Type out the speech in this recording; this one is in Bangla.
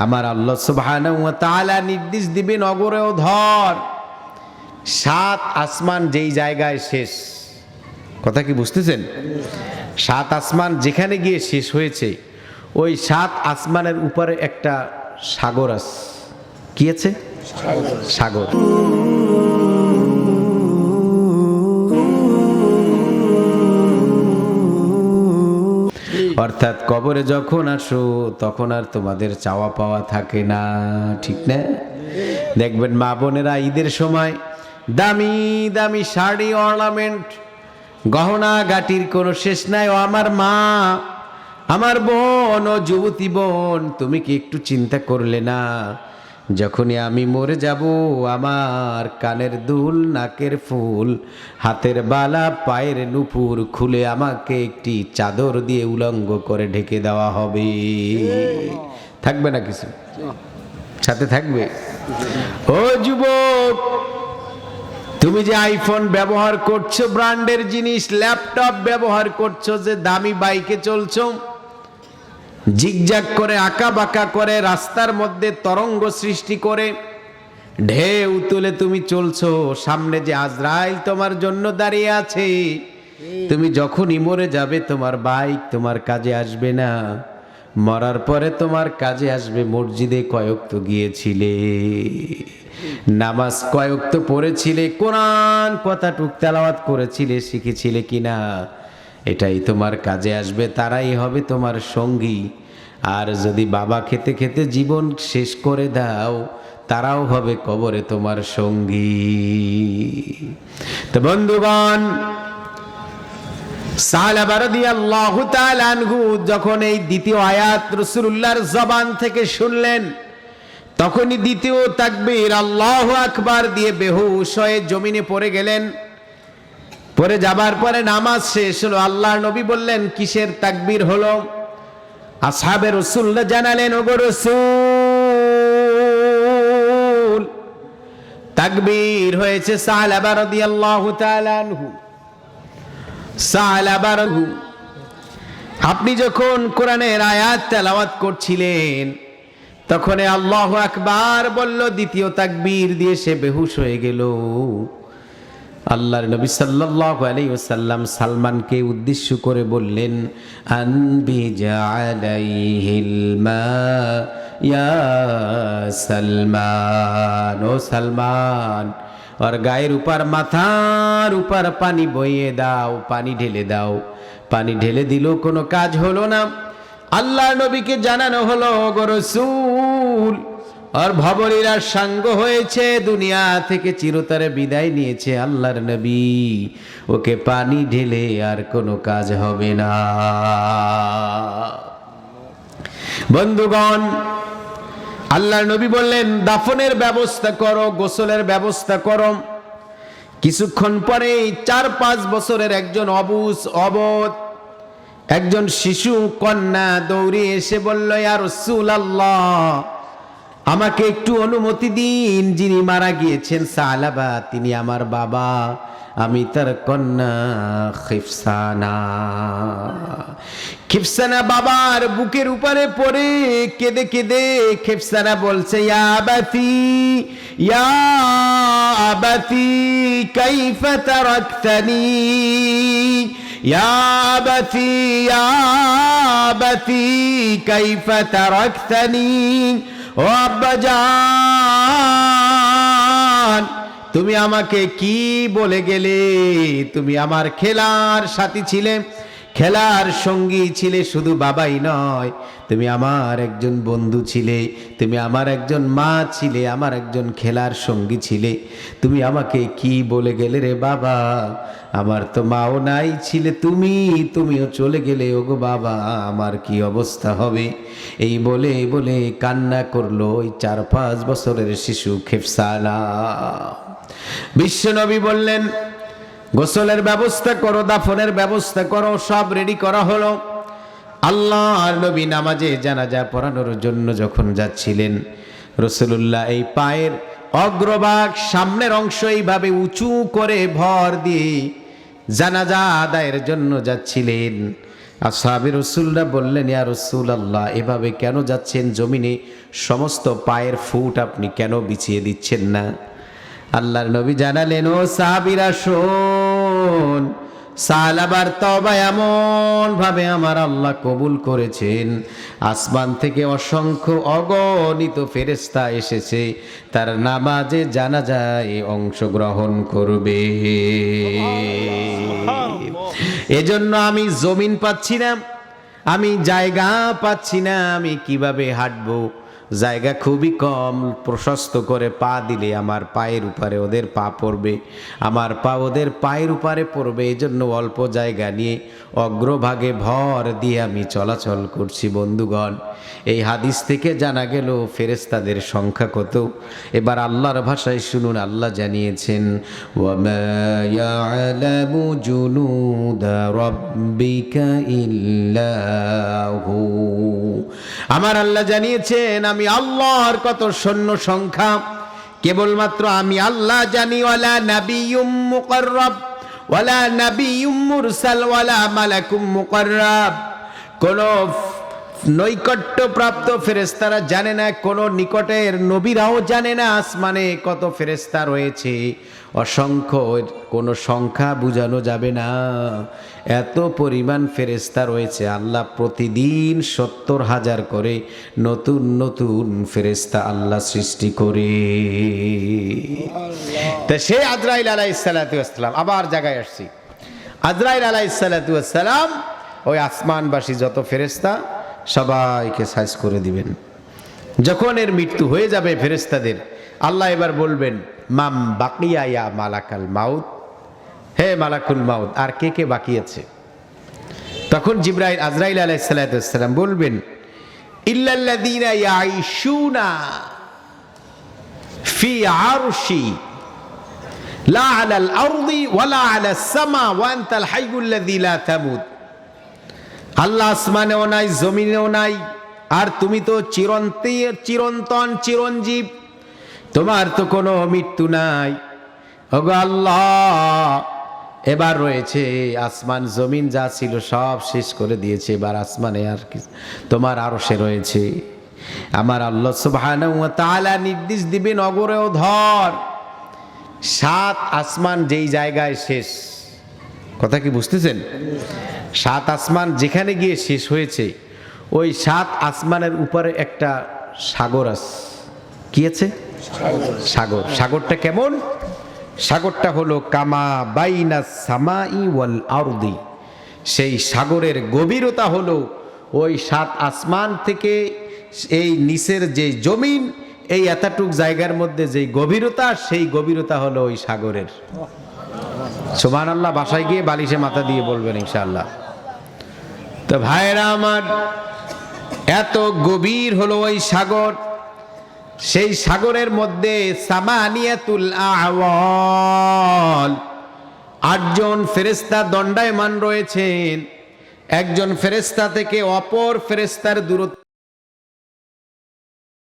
আমার আল্লাহ সুবহানাহু ওয়া তাআলা নির্দেশ দিবেন, অগরেও ধর। 7 আসমান যেই জায়গায় শেষ, কথা কি বুঝতেছেন? 7 আসমান যেখানে গিয়ে শেষ হয়েছে, ওই 7 আসমানের উপরে একটা সাগর আছে। কি আছে? সাগর। অর্থাৎ কবরে যখন আসো তখন আর তোমাদের চাওয়া পাওয়া থাকে না, ঠিক না? দেখবেন মা বোনেরা ঈদের সময় দামি দামি শাড়ি, অর্নামেন্ট, গহনা গাটির কোনো শেষ নাই। ও আমার মা, আমার বোন, ও যুবতী বোন, তুমি কি একটু চিন্তা করলে না যখনই আমি মরে যাব আমার কানের দুল, নাকের ফুল, হাতের বালা, পায়ের নুপুর খুলে আমাকে একটি চাদর দিয়ে উলঙ্গ করে ঢেকে দেওয়া হবে? থাকবে না কিছু? সাথে থাকবে? ও যুবক, তুমি যে আইফোন ব্যবহার করছো, ব্র্যান্ডের জিনিস, ল্যাপটপ ব্যবহার করছো, যে দামি বাইকে চলছো, জিগজাগ করে আঁকা বাঁকা করে রাস্তার মধ্যে তরঙ্গ সৃষ্টি করে ঢেউ তুলে তুমি চলছো, সামনে যে আজরাইল তোমার জন্য দাঁড়িয়ে আছে, তুমি যখনই মরে যাবে তোমার বাইক তোমার কাজে আসবে না। মরার পরে তোমার কাজে আসবে মসজিদে কয়েকত গিয়েছিলে, নামাজ কয়েকত পড়েছিলে, কোরআন কতটুক তেলাওয়াত করেছিলে, শিখেছিলে কিনা, এটাই তোমার কাজে আসবে, তারাই হবে তোমার সঙ্গী। আর যদি বাবা খেতে খেতে জীবন শেষ করে দাও, তারাও হবে কবরে তোমার সঙ্গী। তো বন্ধুগণ, সাহাবা রাদিয়াল্লাহু তাআলা আনহু যখন এই দ্বিতীয় আয়াত রাসূলুল্লাহর জবান থেকে শুনলেন, তখনই দ্বিতীয় তাকবীর আল্লাহু আকবার দিয়ে বেহুশ হয়ে জমিনে পড়ে গেলেন। পরে যাবার পরে নামাজ শেষ হলো। আল্লাহর নবী বললেন, কিসের তাকবীর হলো? আসহাবে রাসূলুল্লাহ জানালেন, ওগো রাসূল, তাকবীর হয়েছে সাহাবা রাদিয়াল্লাহু তাআলা আনহু। সাহাবা রাদিয়াল্লাহু, আপনি যখন কোরআনের আয়াত তেলাওয়াত করছিলেন তখন আল্লাহু আকবার বলল, দ্বিতীয় তাকবীর দিয়ে সে বেহুশ হয়ে গেল। আল্লাহর নবী সাল্লাল্লাহু আলাইহি ওয়াসাল্লাম সালমানকে উদ্দেশ্য করে বললেন, আনবিজা আলাইহিল মা ইয়া সালমান, ও সালমান, আর গায়ের উপর, মাথার উপর পানি বইয়ে দাও, পানি ঢেলে দাও। পানি ঢেলে দিল, কোনো কাজ হলো না। আল্লাহর নবীকে জানানো হলো, গো রাসূল, আর ভবলীলার সাঙ্গ হয়েছে, দুনিয়া থেকে চিরতরে বিদায় নিয়েছে আল্লাহর নবী, ওকে পানি ঢেলে আর কোনো কাজ হবে না। বন্ধুগণ, আল্লাহর নবী বললেন, দাফনের ব্যবস্থা করো, গোসলের ব্যবস্থা করো। কিছুক্ষণ পরে 4-5 বছরের একজন অবুঝ একজন শিশু কন্যা দৌড়ে এসে বলল, ইয়া রাসূলুল্লাহ, আমাকে একটু অনুমতি দিন, যিনি মারা গিয়েছেন সালাবা, তিনি আমার বাবা, আমি তার কন্যা খিফসানা। খিফসানা বাবার বুকের উপরে পড়ে কেঁদে কেঁদে খিফসানা বলছে, ইয়া আবাতি কাইফা তারাকতানি, ইয়া আবাতি কাইফা তারাকতানি, ও আব্বাজান, তুমি আমাকে কি বলে গেলে? তুমি আমার খেলার সাথী ছিলে, খেলার সঙ্গী ছিলে, শুধু বাবাই নয়, তুমি আমার একজন বন্ধু ছিলে, তুমি আমার একজন মা ছিলে, আমার একজন খেলার সঙ্গী ছিলে, তুমি কি বলে গেলে রে বাবা? আমার তো মাও নাই, ছিলে তুমিও চলে গেলে, ওগো বাবা, আমার কি অবস্থা হবে? এই বলে বলে কান্না করলো ওই 4-5 বছরের শিশু খিফসানা। বিশ্বনবী বললেন, গোসলের ব্যবস্থা করো, দাফনের ব্যবস্থা করো। সব রেডি করা হলো। আল্লাহর নবী নামাজে জানাজা পড়ানোর জন্য যখন যাচ্ছিলেন, রাসূলুল্লাহ এই পায়ের অগ্রভাগ, সামনের অংশ এইভাবে উঁচু করে ভর দিয়ে জানাজা আদায়ের জন্য যাচ্ছিলেন। আসহাবে রাসূলরা বললেন, ইয়া রাসূলুল্লাহ, এভাবে কেন যাচ্ছেন জমিনে? সমস্ত পায়ের ফুট আপনি কেন বিছিয়ে দিচ্ছেন না? আল্লাহর নবী জানালেন, ও সাহাবীরা শোন, সালাবার তওবা এমন ভাবে আমার আল্লাহ কবুল করেছেন, আসমান থেকে অসংখ্য অগণিত ফেরেশতা এসেছে তার নামাজে জানাজায় অংশগ্রহণ করবে। এজন্য আমি জমিন পাচ্ছি না, আমি জায়গা পাচ্ছি না, আমি কিভাবে হাঁটবো? জায়গা খুবই কম, প্রশস্ত করে পা দিলে আমার পায়ের উপরে ওদের পা পড়বে, আমার পা ওদের পায়ের উপরে পড়বে। এই জন্য অল্প জায়গা নিয়ে অগ্রভাগে ভর দিয়ে আমি চলাচল করছি। বন্ধুগণ, এই হাদিস থেকে জানা গেল ফেরেশতাদের সংখ্যা কত। এবার আল্লাহর ভাষায় শুনুন, আল্লাহ জানিয়েছেন, ওয়ামা ইয়ালামু জুনুদা রাব্বিকা ইল্লাহু। আমার আল্লাহ জানিয়েছেন, আমি আল্লাহর কত সৈন্য সংখ্যা কেবলমাত্র আমি আল্লাহ জানি। ওয়ালা নাবিয়্যুম মুকাররাব ওয়ালা নাবিয়্যুম মুরসাল ওয়ালা মালাকুম মুকাররাব। কোন নৈকট্যপ্রাপ্ত ফেরেশতারা জানে না, কোন নিকটের নবীরাও জানে না আসমানে কত ফেরেশতা রয়েছে। অসংখ্য, কোনো সংখ্যা বোঝানো যাবে না, এত পরিমাণ ফেরেশতা রয়েছে। আল্লাহ প্রতিদিন 70,000 করে নতুন নতুন ফেরেশতা আল্লাহ সৃষ্টি করে। তা সে আজরাইল আলাইহিস সালাতু ওয়াস সালাম, আবার জায়গায় আসছি। আজরাইল আলাইহিস সালাতু ওয়াস সালাম ওই আসমানবাসী যত ফেরেশতা সবাইকে সাইজ করে দিবেন। যখন এর মৃত্যু হয়ে যাবে ফেরেশতাদের, আল্লাহ এবার বলবেন, মাম বাকিয়া ইয়া মালাকাল মাউত, হে মালাকুল মাউত, আর কে কে বাকি আছে? তখন জিবরাইল আজরাইল আলাইহিস সালাতু ওয়াস সালাম বলবেন, ইল্লাল্লাযীনা ইয়াঈশুনা ফি আরশি লা আলাল আরদি ওয়ালা আলাস সামা ওয়া আনতাল হাইয়ুল্লাযী লা তামুত। আল্লাহ আসমানেও নাই, জমিনেও নাই, আর তুমি তো চিরন্তন চিরঞ্জীব, তোমার তো কোনো মৃত্যু নাই। ওগো আল্লাহ, এবার রয়েছে আসমান জমিন যা ছিল সব শেষ করে দিয়েছে, এবার আসমানে আর কি তোমার আরশে রয়েছে। আমার আল্লাহ সুবহানাহু ওয়া তাআলা নির্দেশ দিবেন, অগরেও ধর। 7 আসমান যেই জায়গায় শেষ, কথা কি বুঝতেছেন? 7 আসমান যেখানে গিয়ে শেষ হয়েছে, ওই 7 আসমানের উপরে একটা সাগর আছে। কি আছে? সাগর। সাগরটা কেমন? সাগরটা হলো কামা বাইনা সামাই ওয়াল আরদি। সেই সাগরের গভীরতা হলো ওই 7 আসমান থেকে এই নিচের যে জমিন, এই এতটুক জায়গার মধ্যে যে গভীরতা, সেই গভীরতা হলো ওই সাগরের। সুবহানাল্লাহ, বাসায় গিয়ে বালিশে মাথা দিয়ে বলবেন ইনশাআল্লাহ। তো ভাইরা আমার, এত গভীর হলো ওই সাগর। সেই সাগরের মধ্যে সামানিয়াতুল আওয়াল, 8 জন ফেরেশতা দণ্ডায়মান রয়েছেন। একজন ফেরেশতা থেকে অপর ফেরেশতার দূরত্ব